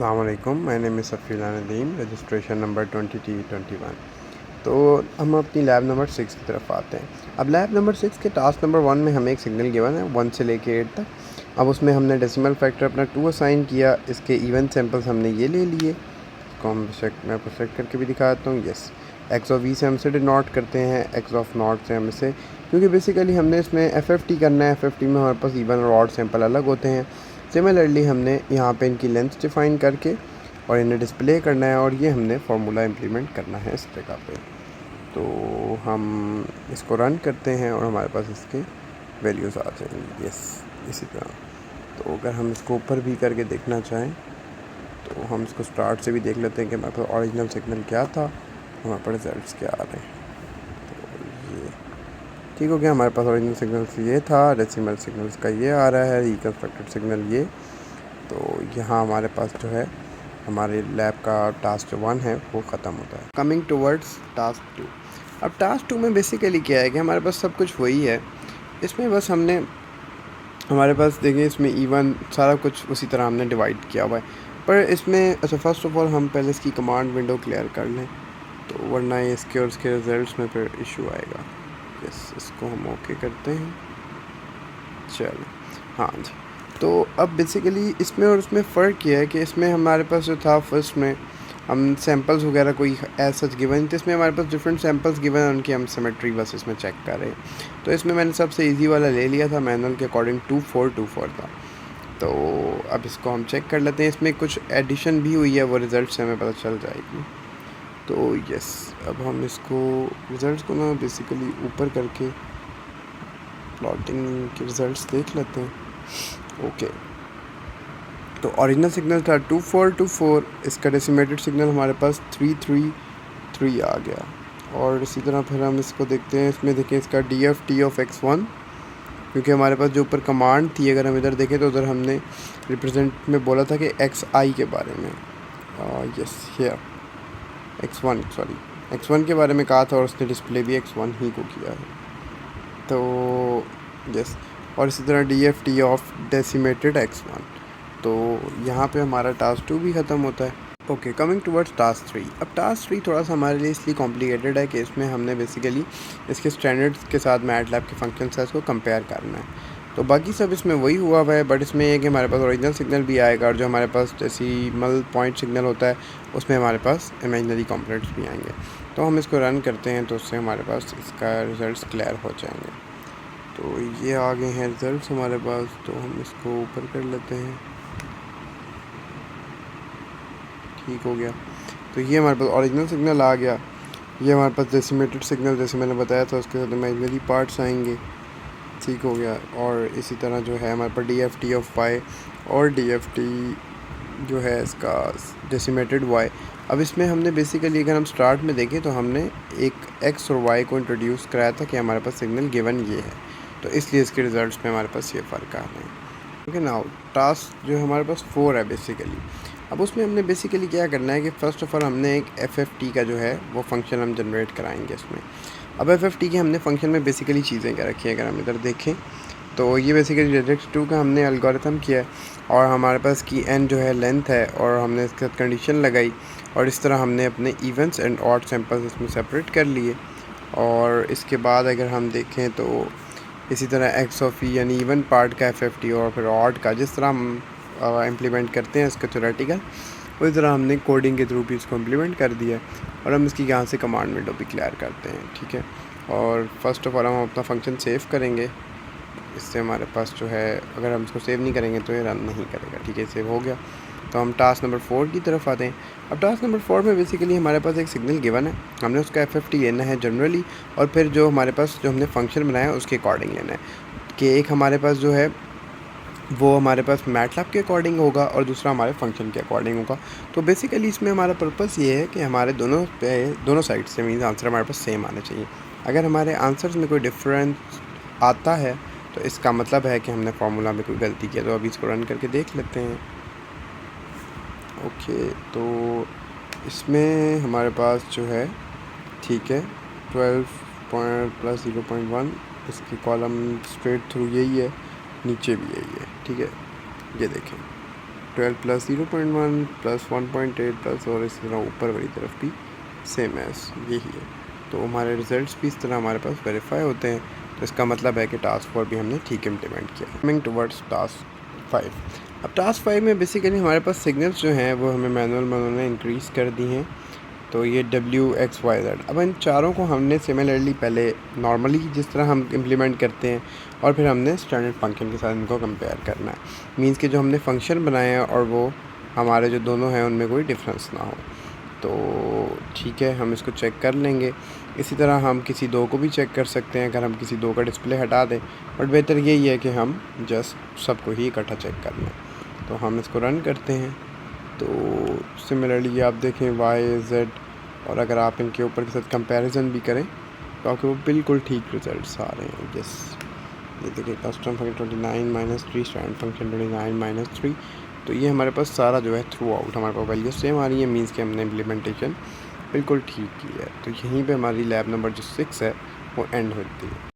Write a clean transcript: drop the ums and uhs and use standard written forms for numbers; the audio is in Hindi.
अस्सलामुअलैकुम, my name is Safeela Nadeem, registration number 20T21। तो हम अपनी लैब नंबर 6 की तरफ आते हैं। अब लैब नंबर 6 के टास्क नंबर 1 में हमें एक सिग्नल गिवन है 1 से लेके 8 तक। अब उसमें हमने डेसिमल फैक्टर अपना 2 असाइन किया। इसके इवन सैंपल्स हमने ये ले लिए। इसको मैं आपको सेलेक्ट करके भी दिखा देता हूँ। यस, एक्स ऑफ वी से हम इसे डिनोट करते हैं, एक्स ऑफ नॉट से हम इसे, क्योंकि बेसिकली हमने इसमें FFT करना है। FFT में हमारे पास इवन और ऑड सैंपल अलग होते हैं। सिमिलरली हमने यहाँ पे इनकी लेंथ डिफ़ाइन करके और इन्हें डिस्प्ले करना है, और ये हमने फार्मूला इम्प्लीमेंट करना है इस जगह पे। तो हम इसको रन करते हैं और हमारे पास इसके वैल्यूज़ आ जाएंगे। यस, इसी तरह। तो अगर हम इसको ऊपर भी करके देखना चाहें तो हम इसको स्टार्ट से भी देख लेते हैं कि हमारे पास ओरिजिनल सिग्नल क्या था, हमारे पास रिजल्ट्स क्या आ रहे हैं। तो ये ठीक हो गया। हमारे पास ओरिजिनल सिग्नल्स ये था, डेसिमल सिग्नल्स का ये आ रहा है, रिकन्स्ट्रक्टेड सिग्नल ये। तो यहाँ हमारे पास जो है हमारे लैब का टास्क 1 है वो ख़त्म होता है। Coming towards task 2। अब टास्क 2 में बेसिकली क्या है कि हमारे पास सब कुछ वही है। इसमें बस हमने हमारे पास देखिए इसमें इवन सारा कुछ उसी तरह हमने डिवाइड किया हुआ है। पर इसमें अच्छा, फ़र्स्ट ऑफ़ ऑल हम पहले इसकी कमांड विंडो क्लियर कर लें, तो वरना ये इसके और इसके रिज़ल्ट्स में फिर इशू आएगा। यस, इसको हम ओके करते हैं। चलो, हाँ जी। तो अब बेसिकली इसमें और उसमें फ़र्क ये है कि इसमें हमारे पास जो था फर्स्ट में हम सैम्पल्स वगैरह कोई एज सच गिवन थे। इसमें हमारे पास डिफरेंट सैम्पल्स गिवन हैं, उनकी हम सिमेट्री बस इसमें चेक कर रहे हैं। तो इसमें मैंने सबसे इजी वाला ले लिया था, मैनुअल के अकॉर्डिंग 2424 था। तो अब इसको हम चेक कर लेते हैं। इसमें कुछ एडिशन भी हुई है, वो रिज़ल्ट से हमें पता चल जाएगी। तो यस, अब हम इसको रिज़ल्ट को ना बेसिकली ऊपर करके प्लॉटिंग के रिज़ल्ट्स देख लेते हैं। ओके, तो ओरिजिनल सिग्नल था 2424, इसका डेसिमेटेड सिग्नल हमारे पास 333 आ गया। और इसी तरह फिर हम इसको देखते हैं। इसमें देखें इसका DFT ऑफ x1, क्योंकि हमारे पास जो ऊपर कमांड थी, अगर हम इधर देखें तो उधर हमने रिप्रेजेंट में बोला था कि XI के बारे में, यस हियर x1 के बारे में कहा था, और उसने डिस्प्ले भी x1 ही को किया है। तो यस, और इसी तरह DFT ऑफ डेसिमेटेड x1। तो यहाँ पे हमारा टास्क 2 भी ख़त्म होता है। Okay, coming towards task 3। अब टास्क 3 थोड़ा सा हमारे लिए इसलिए कॉम्प्लिकेटेड है कि इसमें हमने बेसिकली इसके स्टैंडर्ड्स के साथ मैटलैब के फंक्शन साइज को कंपेयर करना है। तो बाकी सब इसमें वही हुआ है, बट इसमें यह कि हमारे पास ओरिजिनल सिग्नल भी आएगा, और जो हमारे पास डेसिमल पॉइंट सिग्नल होता है उसमें हमारे पास इमेजिनरी कॉम्पोनेंट्स भी आएंगे। तो हम इसको रन करते हैं तो उससे हमारे पास इसका रिज़ल्ट क्लियर हो जाएंगे। तो ये आ गए हैं रिज़ल्ट हमारे पास, तो हम इसको ऊपर कर लेते हैं। ठीक हो गया। तो ये हमारे पास ओरिजिनल सिग्नल आ गया। ये हमारे पास डेसिमेटेड सिग्नल, जैसे मैंने बताया था, उसके साथ इमेजिनरी पार्ट्स आएंगे। ठीक हो गया। और इसी तरह जो है हमारे पास DFT ऑफ y और DFT जो है इसका डेसिमेटेड y। अब इसमें हमने बेसिकली अगर हम स्टार्ट में देखें तो हमने एक x और y को इंट्रोड्यूस कराया था कि हमारे पास सिग्नल गिवन ये है, तो इसलिए इसके रिज़ल्ट्स में हमारे पास ये फ़र्क आ रहे हैं। ओके, नाउ टास्क जो हमारे पास 4 है बेसिकली। अब उसमें हमने बेसिकली क्या करना है कि फ़र्स्ट ऑफ़ ऑल हमने एक FFT का जो है वो फंक्शन हम जनरेट कराएंगे इसमें। अब FFT के हमने फंक्शन में बेसिकली चीज़ें क्या रखी हैं, अगर हम इधर देखें तो ये बेसिकली Redux2 का हमने एल्गोरिथम किया है, और हमारे पास की n जो है लेंथ है, और हमने इसके साथ कंडीशन लगाई, और इस तरह हमने अपने इवेंट्स एंड ऑड सैम्पल्स इसमें सेपरेट कर लिए। और इसके बाद अगर हम देखें तो इसी तरह x ऑफ e यानी इवन पार्ट का FFT, और फिर ऑड का, जिस तरह हम इम्प्लीमेंट करते हैं इसका थ्योरेटिकल, उसी तरह हमने कोडिंग के थ्रू भी इसको इम्प्लीमेंट कर दिया है। और हम इसकी यहाँ से कमांड विंडो भी क्लियर करते हैं। ठीक है, और फर्स्ट ऑफ ऑल हम अपना फंक्शन सेव करेंगे। इससे हमारे पास जो है, अगर हम इसको सेव नहीं करेंगे तो ये रन नहीं करेगा। ठीक है, सेव हो गया। तो हम टास्क नंबर 4 की तरफ आते हैं। अब टास्क नंबर 4 में बेसिकली हमारे पास एक सिग्नल गिवन है, हमने उसका FFT लेना है जनरली, और फिर जो हमारे पास जो हमने फंक्शन बनाया है उसके अकॉर्डिंग लेना है। कि एक हमारे पास जो है वो हमारे पास मैटलैब के अकॉर्डिंग होगा, और दूसरा हमारे फंक्शन के अकॉर्डिंग होगा। तो बेसिकली इसमें हमारा पर्पस ये है कि हमारे दोनों साइड से मीन्स आंसर हमारे पास सेम आने चाहिए। अगर हमारे आंसर्स में कोई डिफरेंस आता है तो इसका मतलब है कि हमने फार्मूला में कोई गलती किया। तो अभी इसको रन करके देख लेते हैं। ओके, तो इसमें हमारे पास जो है, ठीक है, 12 पॉइंट प्लस 0.1, इसकी कॉलम स्ट्रेट थ्रू यही है, नीचे भी यही है। ठीक है, ये देखें, 12 प्लस 0.1 प्लस 1.8 प्लस और इसी तरह ऊपर वाली तरफ भी सेम एस यही है। तो हमारे रिजल्ट्स भी इस तरह हमारे पास वेरीफाई होते हैं। तो इसका मतलब है कि टास्क 4 भी हमने ठीक इम्प्लीमेंट किया। Coming towards task 5। अब टास्क 5 में बेसिकली हमारे पास सिग्नल्स जो हैं वो हमें मैनुअल में उन्होंने इंक्रीज़ कर दी हैं। तो ये WXYZ, अब इन चारों को हमने सिमिलरली पहले नॉर्मली जिस तरह हम इम्प्लीमेंट करते हैं और फिर हमने स्टैंडर्ड फंक्शन के साथ इनको कंपेयर करना है। मींस कि जो हमने फंक्शन बनाए हैं और वो हमारे जो दोनों हैं उनमें कोई डिफरेंस ना हो। तो ठीक है, हम इसको चेक कर लेंगे। इसी तरह हम किसी दो को भी चेक कर सकते हैं अगर हम किसी दो का डिस्प्ले हटा दें, बट बेहतर यही है कि हम जस्ट सबको ही इकट्ठा चेक कर लें। तो हम इसको रन करते हैं। तो सिमिलरली आप देखें YZ, और अगर आप इनके ऊपर के साथ कंपैरिजन भी करें तो आपको वो बिल्कुल ठीक रिजल्ट्स आ रहे हैं। यस, ये देखिए कस्टम फंक्शन 29-3, स्टैंडर्ड फंक्शन 29-3। तो ये हमारे पास सारा जो है थ्रू आउट हमारे पास वैल्यू सेम आ रही है, मीन्स कि हमने इम्प्लीमेंटेशन बिल्कुल ठीक की है। तो यहीं पे हमारी लैब नंबर जो 6 है वो एंड होती है।